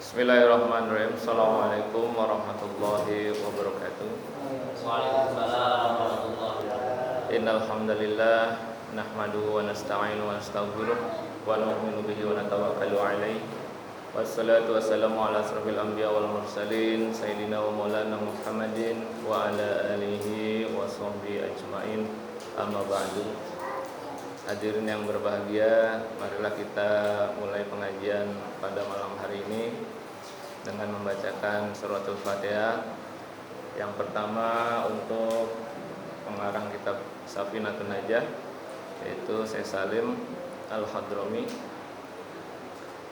Bismillahirrahmanirrahim. Assalamualaikum warahmatullahi wabarakatuh. Waalaikumsalam warahmatullahi wabarakatuh. Innal hamdalillah nahmaduhu wa nasta'inuhu wa nastaghfiruh wa nu'minu bihi wa natawakkalu alaihi. Wassalatu wassalamu ala asrofil anbiya wal mursalin sayyidina wa maulana Muhammadin wa ala alihi wa sahbihi ajmain. Amma ba'du. Hadirin yang berbahagia, marilah kita mulai pengajian pada malam hari ini dengan membacakan suratul Fatihah. Yang pertama untuk pengarang kitab Safinatun Najah, yaitu Syekh Salim Al-Hadrami.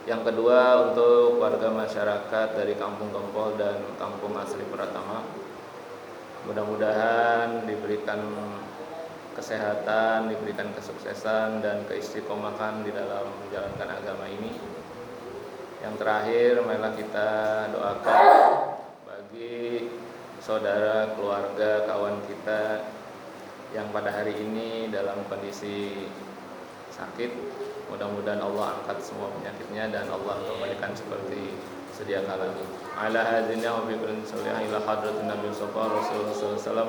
Yang kedua untuk warga masyarakat dari Kampung Gempol dan Kampung Asli Pratama, mudah-mudahan diberikan kesehatan, diberikan kesuksesan dan keistiqomahan di dalam menjalankan agama ini. Yang terakhir, marilah kita doakan bagi saudara, keluarga, kawan kita yang pada hari ini dalam kondisi sakit. Mudah-mudahan Allah angkat semua penyakitnya dan Allah kembalikan seperti sedia kala. Ala hadzina wa bi kulli salih ila hadratin Nabi sallallahu alaihi wasallam.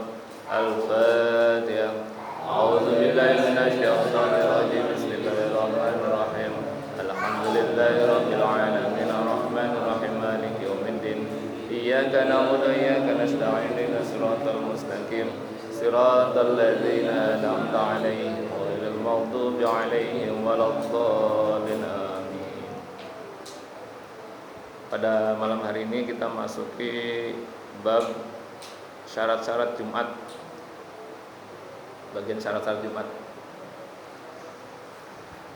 Al-Fatihah. A'udzu billahi minasyaitonir rajim. Bismillahirrahmanirrahim. Alhamdulillahirabbil alamin arrahmanir rahim maliki yaumiddin. Iyyaka na'budu wa iyyaka nasta'in ihdinas siratal mustaqim. Siratal ladzina an'amta 'alaihim ghairil maghdubi 'alaihim waladdallin. Amin. Pada malam hari ini kita masuki bab syarat-syarat Jumat. Bagian syarat-syarat Jumat.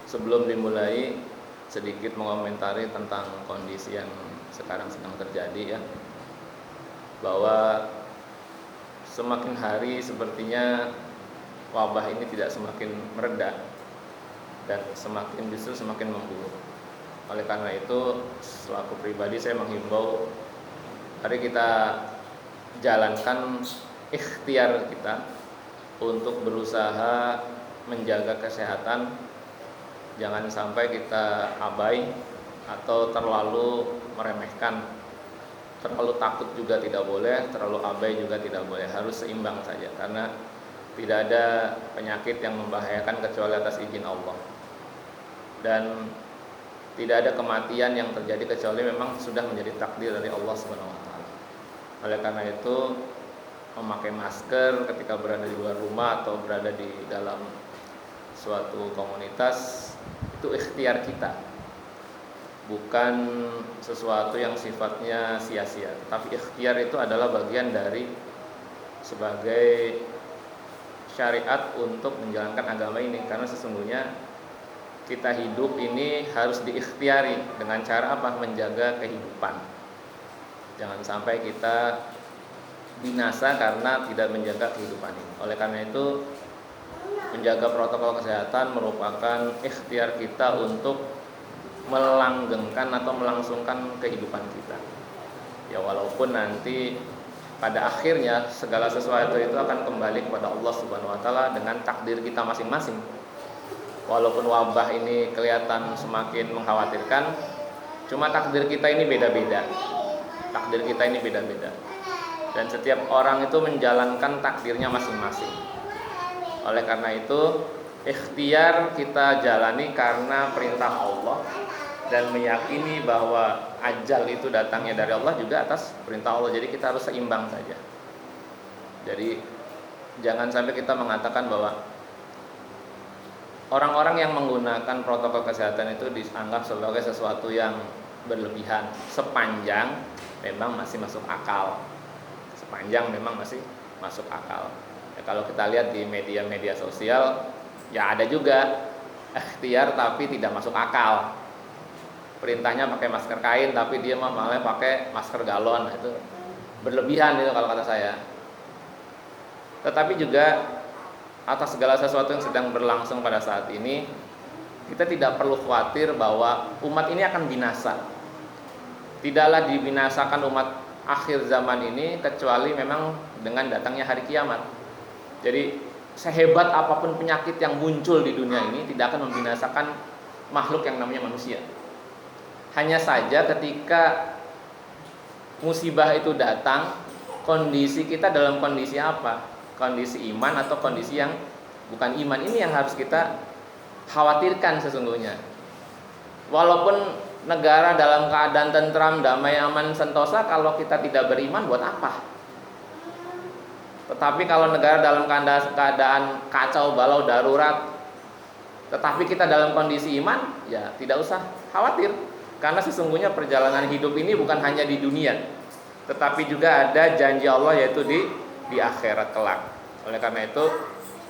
Sebelum dimulai, sedikit mengomentari tentang kondisi yang sekarang sedang terjadi ya. Bahwa semakin hari sepertinya wabah ini tidak semakin mereda dan justru semakin memburuk. Oleh karena itu, selaku pribadi saya menghimbau, mari kita jalankan ikhtiar kita untuk berusaha menjaga kesehatan. Jangan sampai kita abai atau terlalu meremehkan. Terlalu takut juga tidak boleh, terlalu abai juga tidak boleh. Harus seimbang saja, karena tidak ada penyakit yang membahayakan kecuali atas izin Allah. Dan tidak ada kematian yang terjadi kecuali memang sudah menjadi takdir dari Allah Subhanahu wa taala. Oleh karena itu, memakai masker ketika berada di luar rumah atau berada di dalam suatu komunitas itu ikhtiar kita, bukan sesuatu yang sifatnya sia-sia. Tapi ikhtiar itu adalah bagian dari sebagai syariat untuk menjalankan agama ini. Karena sesungguhnya kita hidup ini harus diikhtiari dengan cara apa? Menjaga kehidupan. Jangan sampai kita binasa karena tidak menjaga kehidupan ini. Oleh karena itu, menjaga protokol kesehatan merupakan ikhtiar kita untuk melanggengkan atau melangsungkan kehidupan kita. Ya, walaupun nanti pada akhirnya segala sesuatu itu akan kembali kepada Allah Subhanahu wa taala dengan takdir kita masing-masing. Walaupun wabah ini kelihatan semakin mengkhawatirkan, cuma takdir kita ini beda-beda. Takdir kita ini beda-beda. Dan setiap orang itu menjalankan takdirnya masing-masing. Oleh karena itu, ikhtiar kita jalani karena perintah Allah dan meyakini bahwa ajal itu datangnya dari Allah juga atas perintah Allah. Jadi kita harus seimbang saja. Jadi jangan sampai kita mengatakan bahwa orang-orang yang menggunakan protokol kesehatan itu dianggap sebagai sesuatu yang berlebihan, sepanjang memang masih masuk akal. Sepanjang memang masih masuk akal. Ya, kalau kita lihat di media-media sosial, ya ada juga ikhtiar tapi tidak masuk akal. Perintahnya pakai masker kain tapi dia malah pakai masker galon. Itu berlebihan itu kalau kata saya. Tetapi juga atas segala sesuatu yang sedang berlangsung pada saat ini, kita tidak perlu khawatir bahwa umat ini akan binasa. Tidaklah dibinasakan umat akhir zaman ini kecuali memang dengan datangnya hari kiamat. Jadi sehebat apapun penyakit yang muncul di dunia ini tidak akan membinasakan makhluk yang namanya manusia. Hanya saja ketika musibah itu datang, kondisi kita dalam kondisi apa? Kondisi iman atau kondisi yang bukan iman? Ini yang harus kita khawatirkan sesungguhnya. Walaupun negara dalam keadaan tentram, damai, aman, sentosa, kalau kita tidak beriman buat apa? Tetapi kalau negara dalam keadaan kacau balau, darurat, tetapi kita dalam kondisi iman, ya tidak usah khawatir. Karena sesungguhnya perjalanan hidup ini bukan hanya di dunia, tetapi juga ada janji Allah, yaitu di akhirat kelak. Oleh karena itu,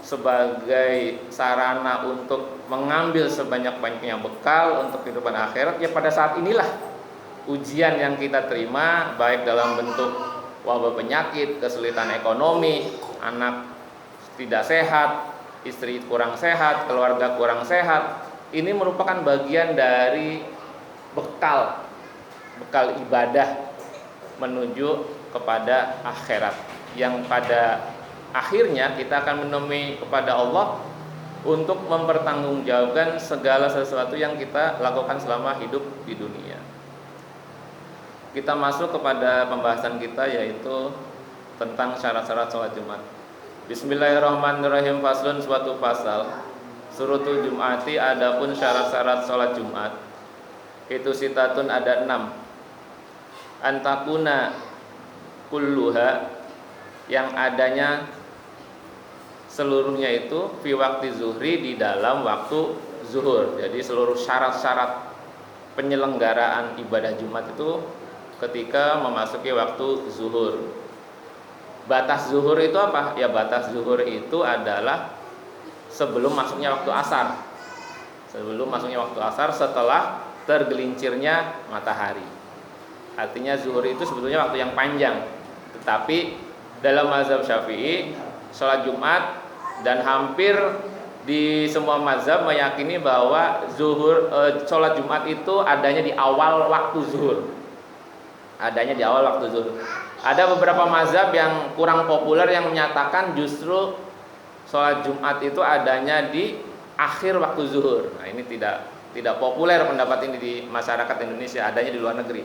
sebagai sarana untuk mengambil sebanyak-banyaknya bekal untuk kehidupan akhirat, ya pada saat inilah ujian yang kita terima, baik dalam bentuk wabah penyakit, kesulitan ekonomi, anak tidak sehat, istri kurang sehat, keluarga kurang sehat. Ini merupakan bagian dari bekal ibadah menuju kepada akhirat, yang pada akhirnya kita akan menemui kepada Allah untuk mempertanggungjawabkan segala sesuatu yang kita lakukan selama hidup di dunia. Kita masuk kepada pembahasan kita, yaitu tentang syarat-syarat sholat Jumat. Bismillahirrahmanirrahim. Faslun, suatu pasal. Surutul Jum'ati, adapun syarat-syarat sholat Jumat. Itu sitatun, ada 6. Antakuna kulluha, yang adanya seluruhnya itu fi waktu zuhri, di dalam waktu zuhur. Jadi seluruh syarat-syarat penyelenggaraan ibadah Jumat itu ketika memasuki waktu zuhur. Batas zuhur itu apa? Ya, batas zuhur itu adalah sebelum masuknya waktu asar. Sebelum masuknya waktu asar, setelah tergelincirnya matahari. Artinya zuhur itu sebetulnya waktu yang panjang. Tetapi dalam mazhab Syafi'i, sholat Jumat dan hampir di semua mazhab meyakini bahwa sholat Jumat itu adanya di awal waktu zuhur. Adanya di awal waktu zuhur. Ada beberapa mazhab yang kurang populer yang menyatakan justru sholat Jumat itu adanya di akhir waktu zuhur. Nah, ini tidak populer pendapat ini di masyarakat Indonesia, adanya di luar negeri.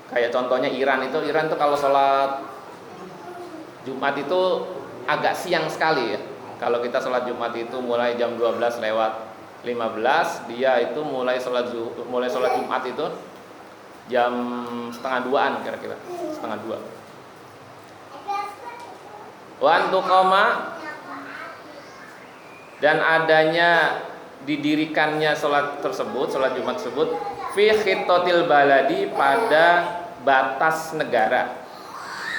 Kayak contohnya Iran itu kalau sholat Jumat itu agak siang sekali ya. Kalau kita sholat Jumat itu mulai jam 12 lewat 15, dia itu mulai sholat Jumat itu jam setengah 2-an kira-kira, setengah 2. Wan tuqama, dan adanya didirikannya sholat Jumat tersebut fi khitotil baladi, pada batas negara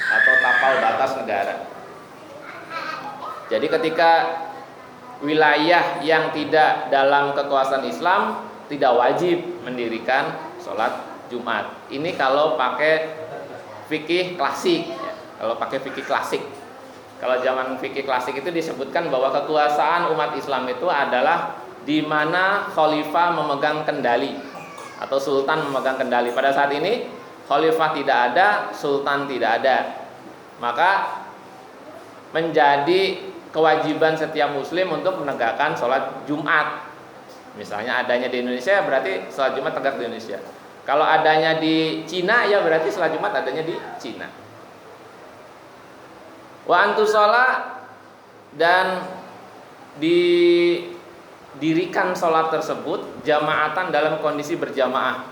atau tapal batas negara. Jadi ketika wilayah yang tidak dalam kekuasaan Islam tidak wajib mendirikan sholat Jumat. Ini kalau pakai fikih klasik ya. Kalau pakai fikih klasik. Kalau zaman fikih klasik itu disebutkan bahwa kekuasaan umat Islam itu adalah di mana khalifah memegang kendali atau sultan memegang kendali. Pada saat ini khalifah tidak ada, sultan tidak ada. Maka menjadi kewajiban setiap muslim untuk menegakkan sholat Jumat. Misalnya adanya di Indonesia, berarti sholat Jumat tegak di Indonesia. Kalau adanya di Cina, ya berarti sholat Jumat adanya di Cina. Wa antusola, dan didirikan sholat tersebut jamaatan, dalam kondisi berjamaah.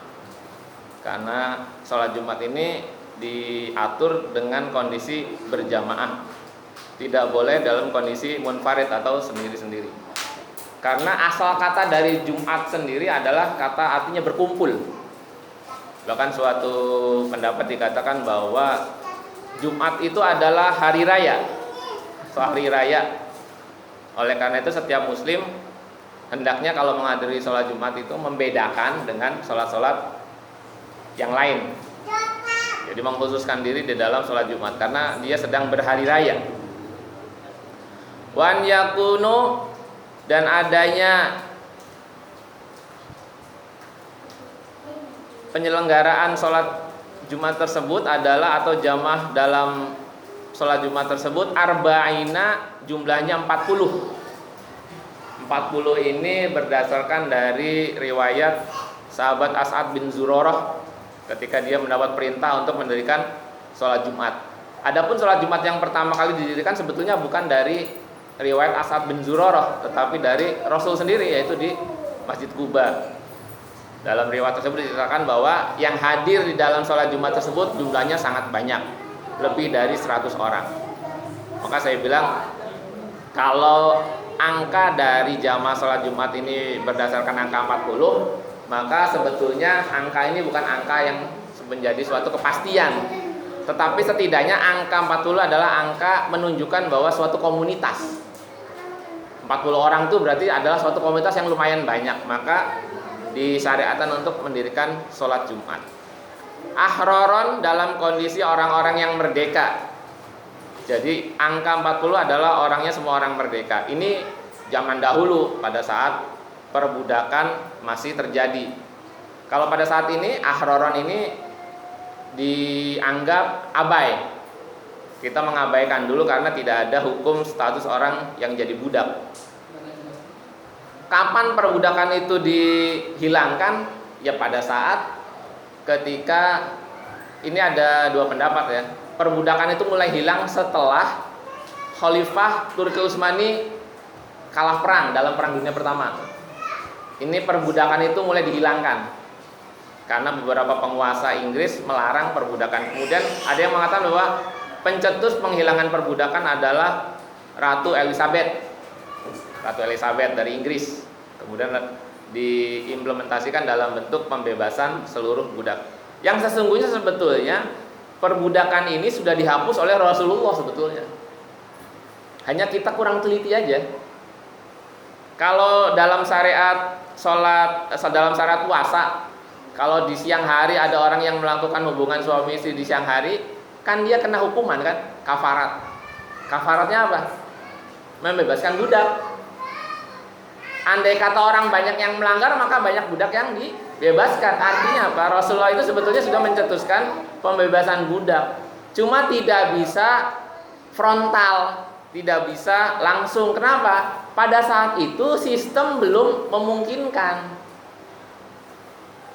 Karena sholat Jumat ini diatur dengan kondisi berjamaah, tidak boleh dalam kondisi munfarid atau sendiri-sendiri. Karena asal kata dari Jumat sendiri adalah kata artinya berkumpul. Bahkan suatu pendapat dikatakan bahwa Jumat itu adalah hari raya, hari raya. Oleh karena itu setiap muslim hendaknya kalau menghadiri sholat Jumat itu membedakan dengan sholat-sholat yang lain. Jadi mengkhususkan diri di dalam sholat Jumat karena dia sedang berhari raya. Wan yakunu, dan adanya penyelenggaraan sholat Jumat tersebut adalah, atau jamaah dalam sholat Jumat tersebut, arba'ina, jumlahnya 40. 40 ini berdasarkan dari riwayat sahabat As'ad bin Zurarah ketika dia mendapat perintah untuk mendirikan sholat Jumat. Adapun sholat Jumat yang pertama kali didirikan sebetulnya bukan dari riwayat As'ad bin Zurarah, tetapi dari Rasul sendiri, yaitu di Masjid Quba. Dalam riwayat tersebut diceritakan bahwa yang hadir di dalam sholat Jumat tersebut jumlahnya sangat banyak, lebih dari 100 orang. Maka saya bilang, kalau angka dari jamaah sholat Jumat ini berdasarkan angka 40, maka sebetulnya angka ini bukan angka yang menjadi suatu kepastian, tetapi setidaknya angka 40 adalah angka menunjukkan bahwa suatu komunitas. 40 orang itu berarti adalah suatu komunitas yang lumayan banyak, maka disyariatkan untuk mendirikan sholat Jumat. Ahroron dalam kondisi orang-orang yang merdeka. Jadi angka 40 adalah orangnya semua orang merdeka. Ini zaman dahulu pada saat perbudakan masih terjadi. Kalau pada saat ini ahroron ini dianggap abai. Kita mengabaikan dulu karena tidak ada hukum status orang yang jadi budak. Kapan perbudakan itu dihilangkan? Ya pada saat ketika ini ada dua pendapat ya. Perbudakan itu mulai hilang setelah Khalifah Turki Utsmani kalah perang dalam Perang Dunia Pertama. Ini perbudakan itu mulai dihilangkan karena beberapa penguasa Inggris melarang perbudakan. Kemudian ada yang mengatakan bahwa pencetus penghilangan perbudakan adalah Ratu Elizabeth dari Inggris. Kemudian diimplementasikan dalam bentuk pembebasan seluruh budak. Yang sesungguhnya sebetulnya perbudakan ini sudah dihapus oleh Rasulullah sebetulnya. Hanya kita kurang teliti aja. Kalau dalam syariat dalam syariat puasa, kalau di siang hari ada orang yang melakukan hubungan suami istri di siang hari, kan dia kena hukuman kan, kafarat. Kafaratnya apa? Membebaskan budak. Andai kata orang banyak yang melanggar, maka banyak budak yang dibebaskan. Artinya apa? Rasulullah itu sebetulnya sudah mencetuskan pembebasan budak. Cuma tidak bisa frontal, tidak bisa langsung. Kenapa? Pada saat itu sistem belum memungkinkan.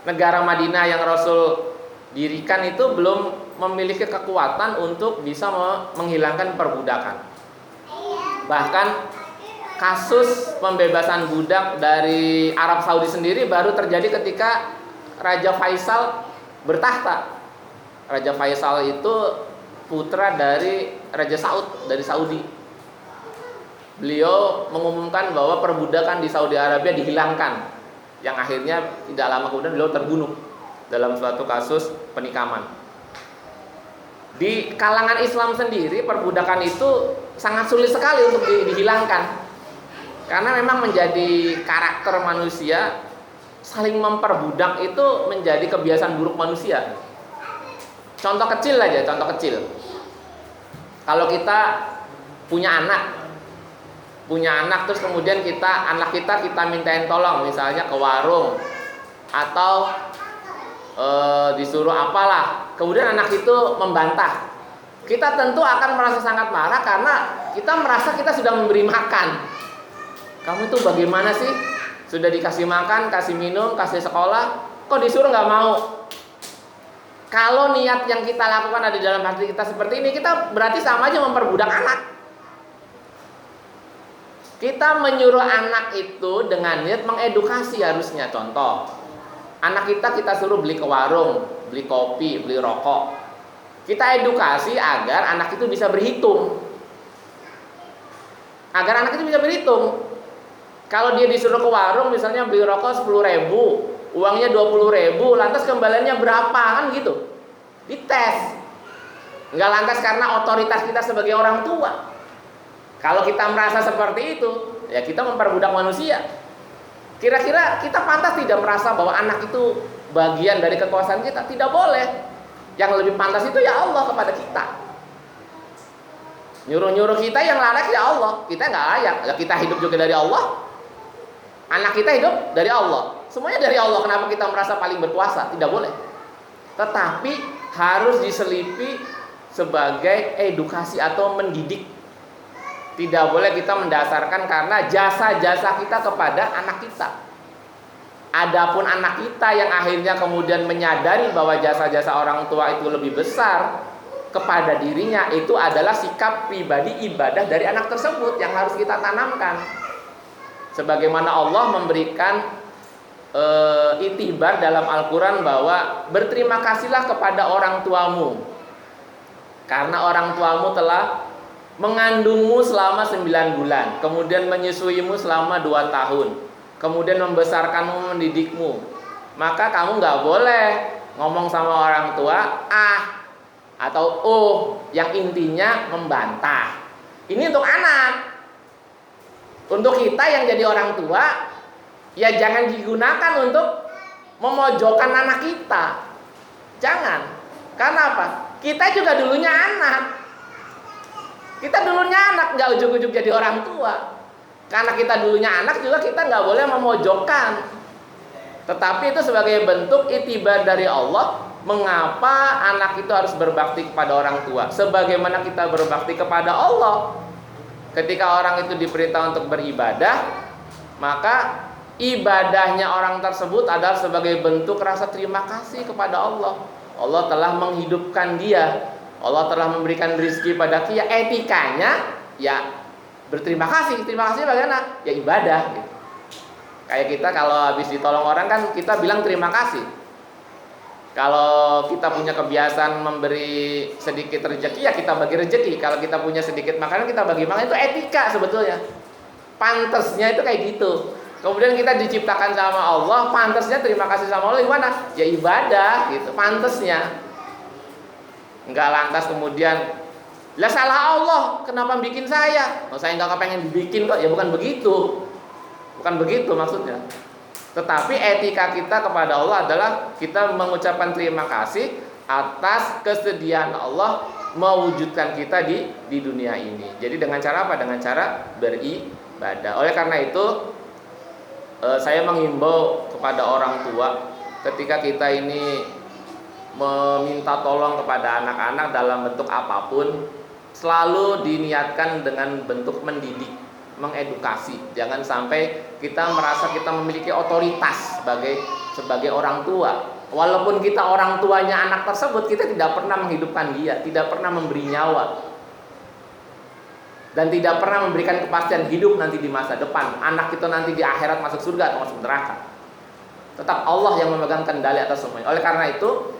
Negara Madinah yang Rasul dirikan itu belum memiliki kekuatan untuk bisa menghilangkan perbudakan. Bahkan kasus pembebasan budak dari Arab Saudi sendiri baru terjadi ketika Raja Faisal bertahta. Raja Faisal itu putra dari Raja Saud dari Saudi. Beliau mengumumkan bahwa perbudakan di Saudi Arabia dihilangkan, yang akhirnya tidak lama kemudian beliau terbunuh dalam suatu kasus penikaman. Di kalangan Islam sendiri perbudakan itu sangat sulit sekali untuk dihilangkan. Karena memang menjadi karakter manusia, saling memperbudak itu menjadi kebiasaan buruk manusia. Contoh kecil aja, contoh kecil. Kalau kita punya anak terus kemudian anak kita mintain tolong, misalnya ke warung atau disuruh apalah, kemudian anak itu membantah. Kita tentu akan merasa sangat marah karena kita merasa kita sudah memberi makan. Kamu itu bagaimana sih? Sudah dikasih makan, kasih minum, kasih sekolah, kok disuruh nggak mau? Kalau niat yang kita lakukan ada di dalam hati kita seperti ini, kita berarti sama aja memperbudak anak. Kita menyuruh anak itu dengan niat mengedukasi harusnya. Contoh, anak kita suruh beli ke warung, beli kopi, beli rokok. Kita edukasi agar anak itu bisa berhitung. Kalau dia disuruh ke warung misalnya beli rokok 10.000, uangnya 20.000, lantas kembaliannya berapa, kan gitu. Dites. Enggak lantas karena otoritas kita sebagai orang tua. Kalau kita merasa seperti itu, ya kita memperbudak manusia. Kira-kira kita pantas tidak merasa bahwa anak itu bagian dari kekuasaan kita? Tidak boleh. Yang lebih pantas itu ya Allah kepada kita. Nyuruh-nyuruh kita yang layak ya Allah. Kita nggak layak. Kita hidup juga dari Allah. Anak kita hidup dari Allah. Semuanya dari Allah. Kenapa kita merasa paling berkuasa? Tidak boleh. Tetapi harus diselipi sebagai edukasi atau mendidik. Tidak boleh kita mendasarkan karena jasa-jasa kita kepada anak kita. Adapun anak kita yang akhirnya kemudian menyadari bahwa jasa-jasa orang tua itu lebih besar kepada dirinya, itu adalah sikap pribadi ibadah dari anak tersebut yang harus kita tanamkan. Sebagaimana Allah memberikan itibar dalam Al-Quran bahwa berterima kasihlah kepada orang tuamu, karena orang tuamu telah mengandungmu selama 9 bulan, kemudian menyusuimu selama 2 tahun, kemudian membesarkanmu, mendidikmu. Maka kamu nggak boleh ngomong sama orang tua atau yang intinya membantah. Ini untuk anak. Untuk kita yang jadi orang tua, ya jangan digunakan untuk memojokkan anak kita. Jangan. Karena apa? Kita juga dulunya anak. Kita dulunya anak, nggak ujug-ujug jadi orang tua. Karena kita dulunya anak juga kita nggak boleh memojokkan. Tetapi itu sebagai bentuk itibar dari Allah, mengapa anak itu harus berbakti kepada orang tua. Sebagaimana kita berbakti kepada Allah. Ketika orang itu diperintah untuk beribadah, maka ibadahnya orang tersebut adalah sebagai bentuk rasa terima kasih kepada Allah. Allah telah menghidupkan dia, Allah telah memberikan rezeki pada dia. Etikanya ya berterima kasih. Terima kasih bagaimana? Ya ibadah gitu. Kayak kita kalau habis ditolong orang kan kita bilang terima kasih. Kalau kita punya kebiasaan memberi sedikit rezeki, ya kita bagi rezeki. Kalau kita punya sedikit makanan, kita bagi makan. Itu etika sebetulnya. Pantasnya itu kayak gitu. Kemudian kita diciptakan sama Allah, pantasnya terima kasih sama Allah gimana? Ya ibadah gitu, pantasnya. Enggak lantas kemudian, lah salah Allah, kenapa bikin saya? Oh, saya nggak kepengen dibikin kok. Ya bukan begitu. Bukan begitu maksudnya. Tetapi etika kita kepada Allah adalah kita mengucapkan terima kasih atas kesediaan Allah mewujudkan kita di dunia ini. Jadi dengan cara apa? Dengan cara beribadah. Oleh karena itu saya menghimbau kepada orang tua ketika kita ini meminta tolong kepada anak-anak dalam bentuk apapun, selalu diniatkan dengan bentuk mendidik, mengedukasi. Jangan sampai kita merasa kita memiliki otoritas sebagai orang tua. Walaupun kita orang tuanya anak tersebut, kita tidak pernah menghidupkan dia, tidak pernah memberi nyawa, dan tidak pernah memberikan kepastian hidup nanti di masa depan. Anak itu nanti di akhirat masuk surga atau masuk neraka. Tetap Allah yang memegang kendali atas semuanya. Oleh karena itu,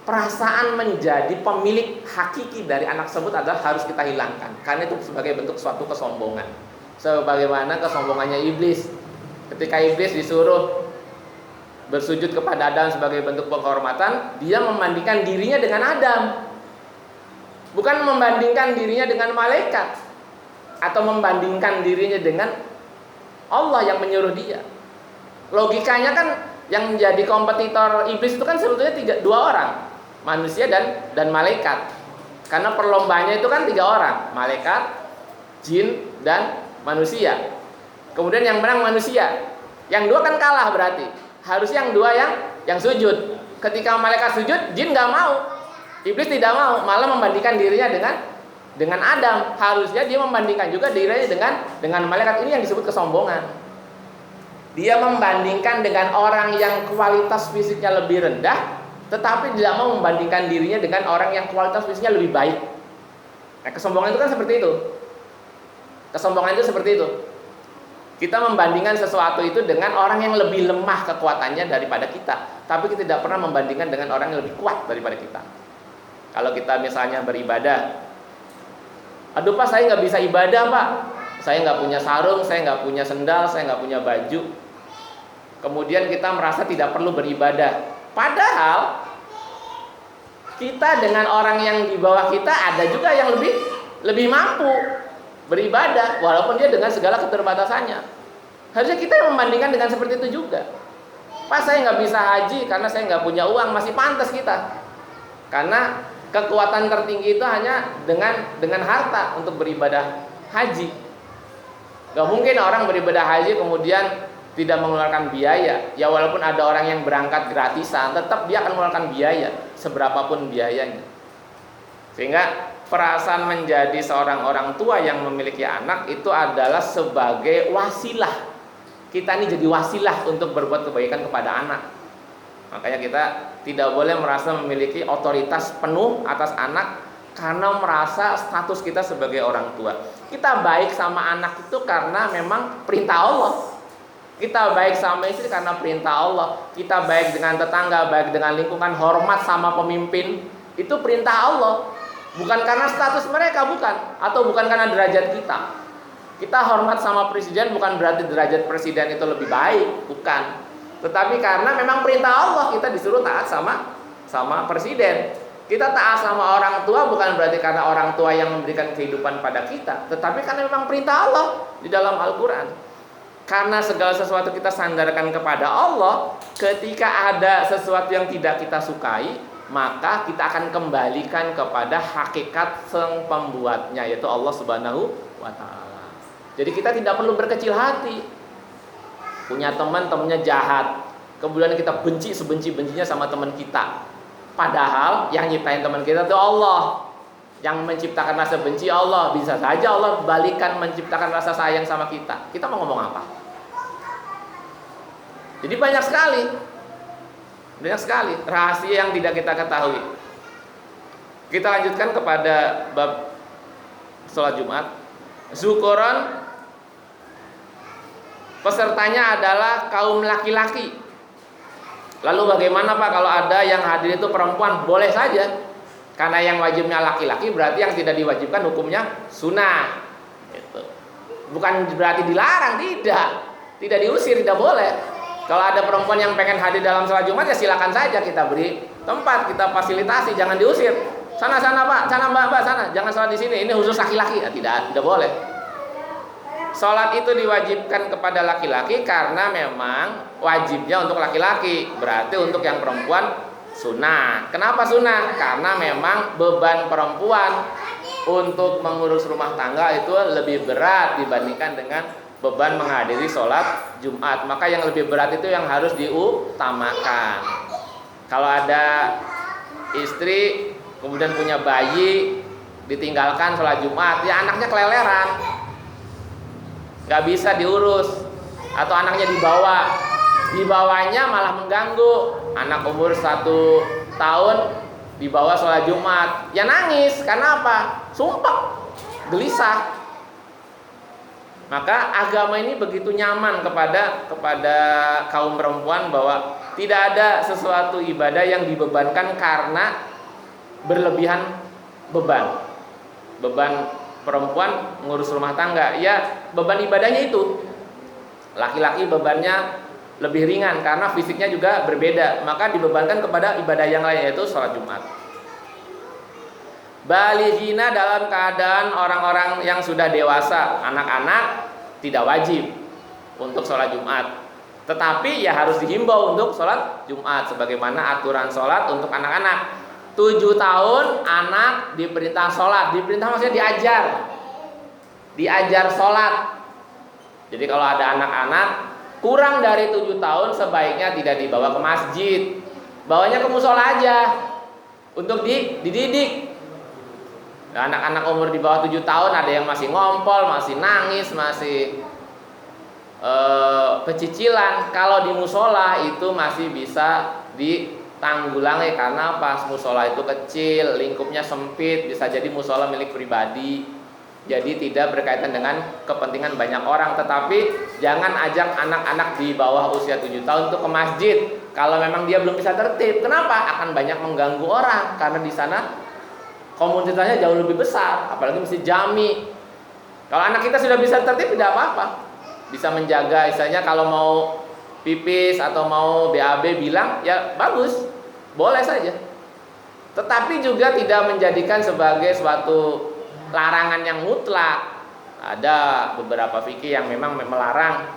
perasaan menjadi pemilik hakiki dari anak tersebut adalah harus kita hilangkan. Karena itu sebagai bentuk suatu kesombongan. Sebagaimana kesombongannya iblis. Ketika iblis disuruh bersujud kepada Adam sebagai bentuk penghormatan, dia membandingkan dirinya dengan Adam, bukan membandingkan dirinya dengan malaikat, atau membandingkan dirinya dengan Allah yang menyuruh dia. Logikanya kan yang menjadi kompetitor iblis itu kan sebetulnya dua orang, manusia dan malaikat. Karena perlombanya itu kan 3 orang, malaikat, jin, dan manusia. Kemudian yang menang manusia. Yang 2 kan kalah berarti. Harusnya yang 2 yang sujud. Ketika malaikat sujud, jin nggak mau. Iblis tidak mau, malah membandingkan dirinya dengan Adam. Harusnya dia membandingkan juga dirinya dengan malaikat. Ini yang disebut kesombongan. Dia membandingkan dengan orang yang kualitas fisiknya lebih rendah, tetapi tidak mau membandingkan dirinya dengan orang yang kualitas fisiknya lebih baik. Nah, kesombongan itu kan seperti itu. Kesombongan itu seperti itu. Kita membandingkan sesuatu itu dengan orang yang lebih lemah kekuatannya daripada kita, tapi kita tidak pernah membandingkan dengan orang yang lebih kuat daripada kita. Kalau kita misalnya beribadah, aduh Pak, saya nggak bisa ibadah Pak, saya nggak punya sarung, saya nggak punya sendal, saya nggak punya baju. Kemudian kita merasa tidak perlu beribadah. Padahal kita dengan orang yang di bawah kita ada juga yang lebih mampu beribadah, walaupun dia dengan segala keterbatasannya. Harusnya kita yang membandingkan dengan seperti itu juga. Pak, saya nggak bisa haji karena saya nggak punya uang, masih pantas kita. Karena kekuatan tertinggi itu hanya dengan harta untuk beribadah haji. Gak mungkin orang beribadah haji kemudian tidak mengeluarkan biaya. Ya walaupun ada orang yang berangkat gratisan, tetap dia akan mengeluarkan biaya, seberapapun biayanya. Sehingga perasaan menjadi seorang orang tua yang memiliki anak itu adalah sebagai wasilah kita ini jadi wasilah untuk berbuat kebaikan kepada anak. Makanya kita tidak boleh merasa memiliki otoritas penuh atas anak karena merasa status kita sebagai orang tua. Kita baik sama anak itu karena memang perintah Allah. Kita baik sama istri karena perintah Allah. Kita baik dengan tetangga, baik dengan lingkungan, hormat sama pemimpin, itu perintah Allah. Bukan karena status mereka, bukan. Atau bukan karena derajat kita. Kita hormat sama presiden bukan berarti derajat presiden itu lebih baik, bukan. Tetapi karena memang perintah Allah, kita disuruh taat sama presiden. Kita taat sama orang tua bukan berarti karena orang tua yang memberikan kehidupan pada kita, tetapi karena memang perintah Allah di dalam Al-Quran. Karena segala sesuatu kita sandarkan kepada Allah, ketika ada sesuatu yang tidak kita sukai, maka kita akan kembalikan kepada hakikat sang pembuatnya, yaitu Allah Subhanahu wa Ta'ala. Jadi kita tidak perlu berkecil hati. Punya teman-temannya jahat, kemudian kita benci sebenci-bencinya sama teman kita. Padahal yang nyiptain teman kita itu Allah. Yang menciptakan rasa benci Allah. Bisa saja Allah balikan menciptakan rasa sayang sama kita. Kita mau ngomong apa? Jadi banyak sekali rahasia yang tidak kita ketahui. Kita lanjutkan kepada bab sholat Jumat. Zukuran, pesertanya adalah kaum laki-laki. Lalu bagaimana Pak kalau ada yang hadir itu perempuan? Boleh saja. Karena yang wajibnya laki-laki berarti yang tidak diwajibkan hukumnya sunnah. Gitu. Bukan berarti dilarang, tidak. Tidak diusir, tidak boleh. Kalau ada perempuan yang pengen hadir dalam sholat Jumat, ya silakan saja, kita beri tempat, kita fasilitasi, jangan diusir. Sana Pak, sana Mbak, sana, jangan sholat di sini. Ini khusus laki-laki, ya, tidak boleh. Sholat itu diwajibkan kepada laki-laki karena memang wajibnya untuk laki-laki. Berarti untuk yang perempuan sunnah. Kenapa sunnah? Karena memang beban perempuan untuk mengurus rumah tangga itu lebih berat dibandingkan dengan beban menghadiri sholat Jumat. Maka yang lebih berat itu yang harus diutamakan. Kalau ada istri kemudian punya bayi, ditinggalkan sholat Jumat, ya anaknya keleleran, gak bisa diurus. Atau anaknya dibawanya malah mengganggu. Anak umur 1 tahun dibawa sholat Jumat, ya nangis. Karena apa? Sumpah, gelisah. Maka agama ini begitu nyaman kepada kaum perempuan bahwa tidak ada sesuatu ibadah yang dibebankan karena berlebihan beban. Beban perempuan ngurus rumah tangga, ya beban ibadahnya itu. Laki-laki bebannya lebih ringan karena fisiknya juga berbeda, maka dibebankan kepada ibadah yang lain, yaitu sholat Jumat. Balighina dalam keadaan orang-orang yang sudah dewasa, anak-anak tidak wajib untuk sholat Jumat. Tetapi ya harus dihimbau untuk sholat Jumat sebagaimana aturan sholat untuk anak-anak. 7 tahun anak diperintah sholat. Diperintah maksudnya diajar sholat. Jadi kalau ada anak-anak kurang dari 7 tahun sebaiknya tidak dibawa ke masjid, bawanya ke musola aja untuk dididik. Nah, anak-anak umur di bawah 7 tahun ada yang masih ngompol, masih nangis, masih pecicilan. Kalau di musola itu masih bisa ditanggulangi karena pas musola itu kecil, lingkupnya sempit, bisa jadi musola milik pribadi. Jadi tidak berkaitan dengan kepentingan banyak orang. Tetapi jangan ajak anak-anak di bawah usia 7 tahun untuk ke masjid kalau memang dia belum bisa tertib. Kenapa? Akan banyak mengganggu orang karena di sana komunitasnya jauh lebih besar, apalagi mesti jami. Kalau anak kita sudah bisa tertib tidak apa-apa, bisa menjaga. Misalnya kalau mau pipis atau mau BAB bilang, ya bagus, boleh saja. Tetapi juga tidak menjadikan sebagai suatu larangan yang mutlak. Ada beberapa fikih yang memang melarang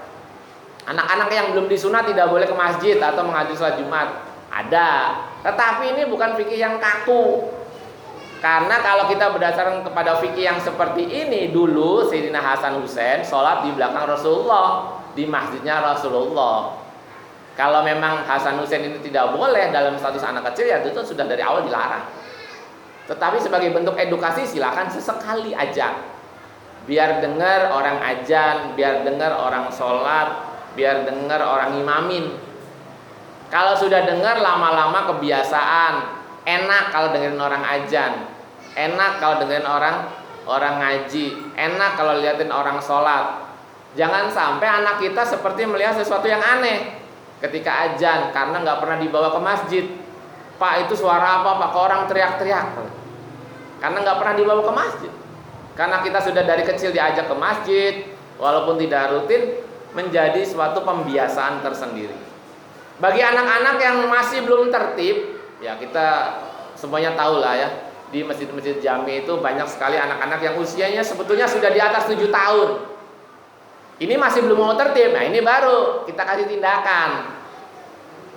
anak-anak yang belum disunat tidak boleh ke masjid atau menghadiri sholat Jumat. Ada, tetapi ini bukan fikih yang kaku. Karena kalau kita berdasarkan kepada fikih yang seperti ini, dulu Sayyidina Hasan Husain sholat di belakang Rasulullah, di masjidnya Rasulullah. Kalau memang Hasan Husain ini tidak boleh dalam status anak kecil, ya itu sudah dari awal dilarang. Tetapi sebagai bentuk edukasi silakan sesekali ajak, biar dengar orang azan, biar dengar orang sholat, biar dengar orang imamin. Kalau sudah dengar lama-lama kebiasaan, enak kalau dengerin orang azan, enak kalau dengerin orang ngaji, enak kalau liatin orang sholat. Jangan sampai anak kita seperti melihat sesuatu yang aneh ketika azan karena nggak pernah dibawa ke masjid. Pak, itu suara apa Pak? Kok orang teriak-teriak? Karena nggak pernah dibawa ke masjid. Karena kita sudah dari kecil diajak ke masjid, walaupun tidak rutin, menjadi suatu pembiasaan tersendiri. Bagi anak-anak yang masih belum tertib, ya kita semuanya tahu lah ya, di masjid-masjid jami itu banyak sekali anak-anak yang usianya sebetulnya sudah di atas 7 tahun. Ini masih belum mau tertib, nah ini baru kita kasih tindakan.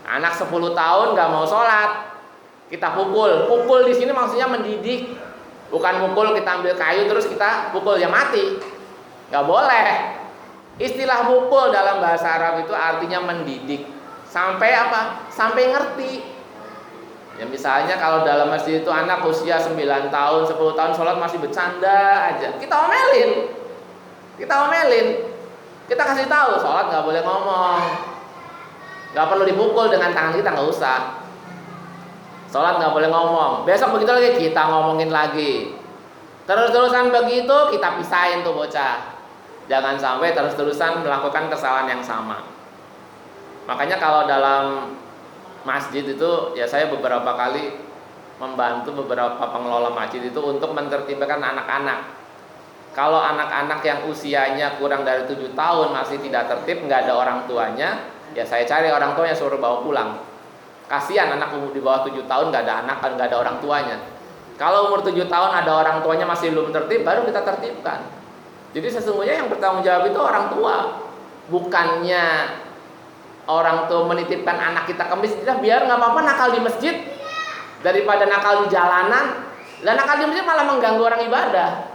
Anak 10 tahun gak mau sholat, kita pukul. Pukul di sini maksudnya mendidik, bukan pukul kita ambil kayu terus kita pukul ya mati. Gak boleh. Istilah pukul dalam bahasa Arab itu artinya mendidik. Sampai apa? Sampai ngerti. Ya misalnya kalau dalam masjid itu anak usia 9 tahun, 10 tahun sholat masih bercanda aja, kita omelin. Kita kasih tahu sholat nggak boleh ngomong, nggak perlu dipukul dengan tangan kita, nggak usah. Sholat nggak boleh ngomong. Besok begitu lagi kita ngomongin lagi. Terus-terusan begitu kita pisahin tuh bocah. Jangan sampai terus-terusan melakukan kesalahan yang sama. Makanya kalau dalam masjid itu ya saya beberapa kali membantu beberapa pengelola masjid itu untuk mentertibkan anak-anak. Kalau anak-anak yang usianya kurang dari 7 tahun masih tidak tertib, nggak ada orang tuanya, ya saya cari orang tuanya suruh bawa pulang. Kasihan anak umur di bawah 7 tahun nggak ada anak, nggak ada orang tuanya. Kalau umur 7 tahun ada orang tuanya masih belum tertib, baru kita tertibkan. Jadi sesungguhnya yang bertanggung jawab itu orang tua, bukannya orang tua menitipkan anak kita ke masjid. Biar nggak apa-apa nakal di masjid daripada nakal di jalanan. Dan nakal di masjid malah mengganggu orang ibadah.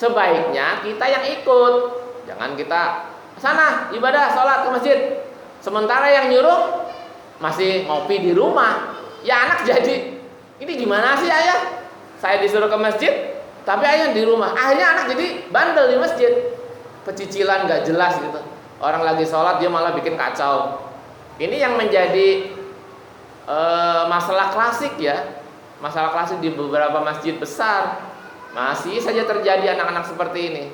Sebaiknya kita yang ikut, jangan kita sana ibadah sholat ke masjid, sementara yang nyuruh masih ngopi di rumah. Ya anak jadi, ini gimana sih ayah? Saya disuruh ke masjid, tapi ayah di rumah. Akhirnya anak jadi bandel di masjid, pecicilan gak jelas gitu. Orang lagi sholat dia malah bikin kacau. Ini yang menjadi masalah klasik ya, masalah klasik di beberapa masjid besar. Masih saja terjadi anak-anak seperti ini.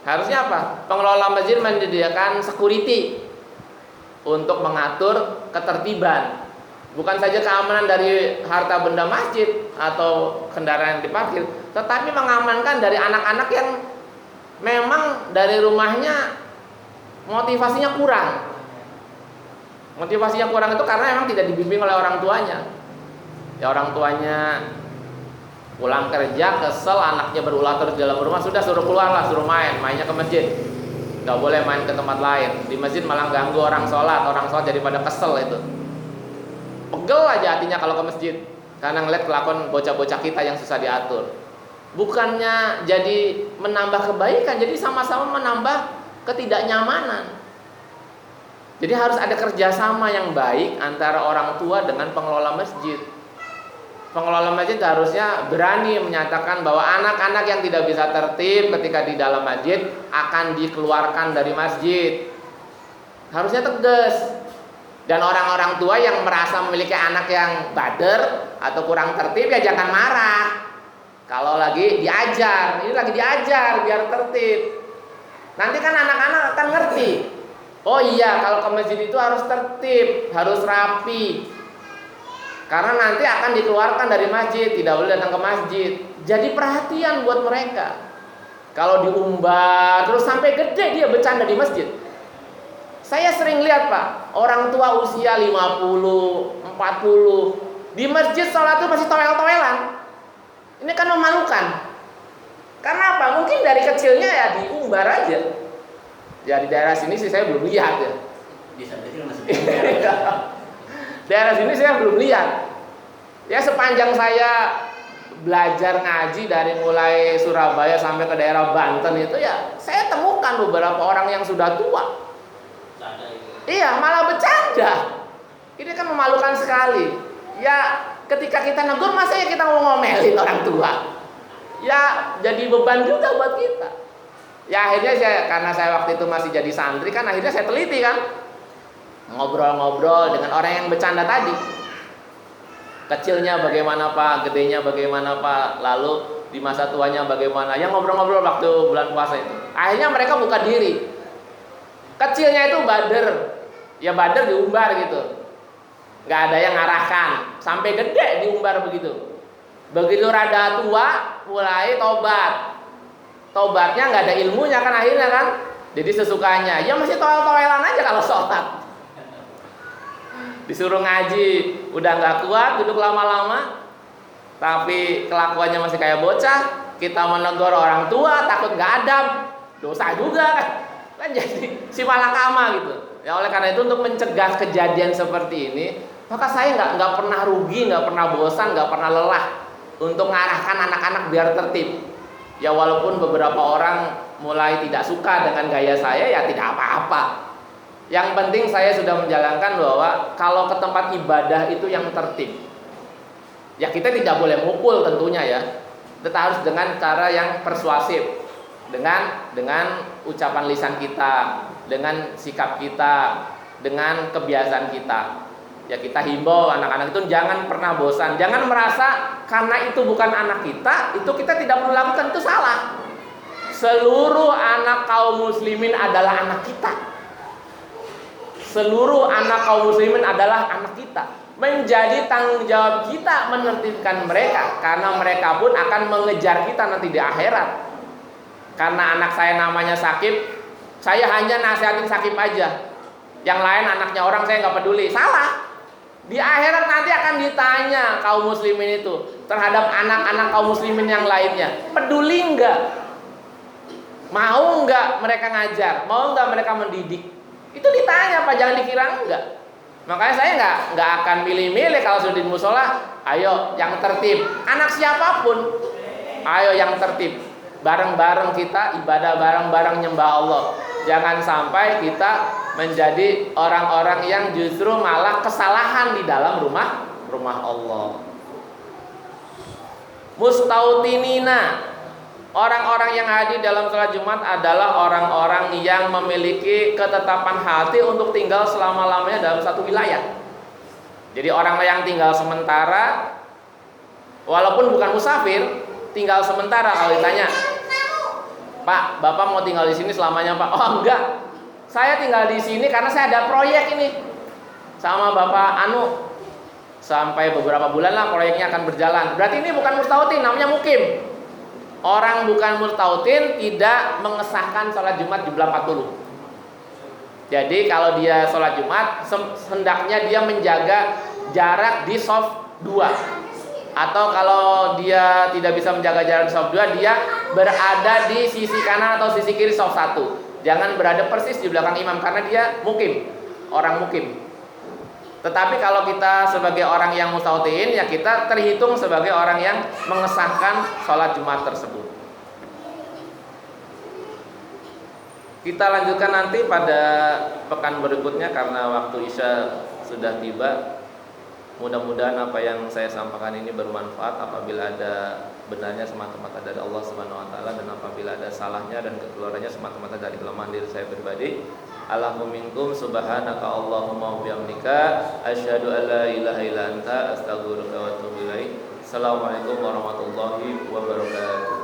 Harusnya apa? Pengelola masjid menyediakan security untuk mengatur ketertiban. Bukan saja keamanan dari harta benda masjid atau kendaraan yang diparkir, tetapi mengamankan dari anak-anak yang memang dari rumahnya motivasinya kurang. Motivasinya kurang itu karena memang tidak dibimbing oleh orang tuanya. Ya orang tuanya pulang kerja kesel, anaknya berulah terus di dalam rumah, sudah suruh keluar lah, suruh mainnya ke masjid. Gak boleh main ke tempat lain. Di masjid malah ganggu orang sholat daripada kesel itu. Pegel aja hatinya kalau ke masjid karena ngeliat kelakuan bocah-bocah kita yang susah diatur. Bukannya jadi menambah kebaikan, jadi sama-sama menambah ketidaknyamanan. Jadi harus ada kerjasama yang baik antara orang tua dengan pengelola masjid. Pengelola masjid harusnya berani menyatakan bahwa anak-anak yang tidak bisa tertib ketika di dalam masjid akan dikeluarkan dari masjid. Harusnya tegas. Dan orang-orang tua yang merasa memiliki anak yang bader atau kurang tertib ya jangan marah. Kalau lagi diajar, ini lagi diajar biar tertib. Nanti kan anak-anak akan ngerti. Oh iya, kalau ke masjid itu harus tertib, harus rapi. Karena nanti akan dikeluarkan dari masjid, tidak boleh datang ke masjid. Jadi perhatian buat mereka. Kalau diumbar terus sampai gede dia bercanda di masjid. Saya sering lihat Pak, orang tua usia 50, 40 di masjid sholat itu masih toel-toelan. Ini kan memalukan. Karena apa? Mungkin dari kecilnya ya diumbar aja. Ya di daerah sini sih saya belum lihat ya. Bisa kecil masih daerah sini saya belum lihat. Ya sepanjang saya belajar ngaji dari mulai Surabaya sampai ke daerah Banten itu ya saya temukan beberapa orang yang sudah tua. Iya, malah bercanda. Ini kan memalukan sekali. Ya ketika kita negur masa ya kita mau ngomelin orang tua. Ya jadi beban juga buat kita. Ya akhirnya karena saya waktu itu masih jadi santri kan, akhirnya saya teliti kan, ngobrol-ngobrol dengan orang yang bercanda tadi. Kecilnya bagaimana Pak, gedenya bagaimana Pak, lalu di masa tuanya bagaimana, yang ngobrol-ngobrol waktu bulan puasa itu. Akhirnya mereka buka diri. Kecilnya itu bader, ya bader diumbar gitu, nggak ada yang ngarahkan. Sampai gede diumbar begitu. Begitu rada tua mulai tobat. Tobatnya nggak ada ilmunya kan akhirnya kan, jadi sesukanya. Ya masih toel-toelan aja kalau sholat. Disuruh ngaji udah nggak kuat, duduk lama-lama, tapi kelakuannya masih kayak bocah. Kita menegur orang tua takut nggak adab, dosa juga kan jadi si malakama gitu. Ya oleh karena itu untuk mencegah kejadian seperti ini, maka saya nggak pernah rugi, nggak pernah bosan, nggak pernah lelah untuk mengarahkan anak-anak biar tertib. Ya walaupun beberapa orang mulai tidak suka dengan gaya saya, ya tidak apa-apa. Yang penting saya sudah menjalankan bahwa kalau ke tempat ibadah itu yang tertib. Ya kita tidak boleh mukul tentunya ya. Kita harus dengan cara yang persuasif. Dengan ucapan lisan kita, dengan sikap kita, dengan kebiasaan kita. Ya kita himbau anak-anak itu jangan pernah bosan, jangan merasa karena itu bukan anak kita, itu kita tidak perlu lakukan, itu salah. Seluruh anak kaum muslimin adalah anak kita. Seluruh anak kaum muslimin adalah anak kita. Menjadi tanggung jawab kita menertibkan mereka, karena mereka pun akan mengejar kita nanti di akhirat. Karena anak saya namanya Sakib, saya hanya nasihatin Sakib aja. Yang lain anaknya orang saya nggak peduli, salah. Di akhirat nanti akan ditanya kaum muslimin itu terhadap anak-anak kaum muslimin yang lainnya. Peduli enggak? Mau enggak mereka ngajar? Mau enggak mereka mendidik? Itu ditanya Pak, jangan dikira enggak. Makanya saya enggak akan milih-milih kalau sudah di musola. Ayo yang tertib. Anak siapapun, ayo yang tertib. Bareng-bareng kita ibadah, bareng-bareng nyembah Allah. Jangan sampai kita menjadi orang-orang yang justru malah kesalahan di dalam rumah Allah. Mustautinina, orang-orang yang hadir dalam sholat Jumat adalah orang-orang yang memiliki ketetapan hati untuk tinggal selama-lamanya dalam satu wilayah. Jadi orang yang tinggal sementara, walaupun bukan musafir, tinggal sementara. Kalau ditanya, Pak, Bapak mau tinggal di sini selamanya Pak? Oh enggak, saya tinggal di sini karena saya ada proyek ini sama Bapak Anu. Sampai beberapa bulan lah proyeknya akan berjalan. Berarti ini bukan mustautin, namanya mukim. Orang bukan mustautin tidak mengesahkan sholat Jumat jumlah 40. Jadi kalau dia sholat Jumat, hendaknya dia menjaga jarak di shaf 2. Atau kalau dia tidak bisa menjaga jarak di shaf 2, dia berada di sisi kanan atau sisi kiri shaf 1. Jangan berada persis di belakang imam karena dia mukim, orang mukim. Tetapi kalau kita sebagai orang yang mustautin, ya kita terhitung sebagai orang yang mengesahkan sholat Jumat tersebut. Kita lanjutkan nanti pada pekan berikutnya karena waktu Isya sudah tiba. Mudah-mudahan apa yang saya sampaikan ini bermanfaat. Apabila ada benarnya semata-mata dari Allah Subhanahu wa taala, dan apabila ada salahnya dan kekeliruannya semata-mata dari kelemahan diri saya pribadi. Allahumma minkum subhanaka Allahumma wa bihamdika asyhadu an la ilaha illa anta astaghfiruka wa atubu ilaik. Assalamualaikum warahmatullahi wabarakatuh.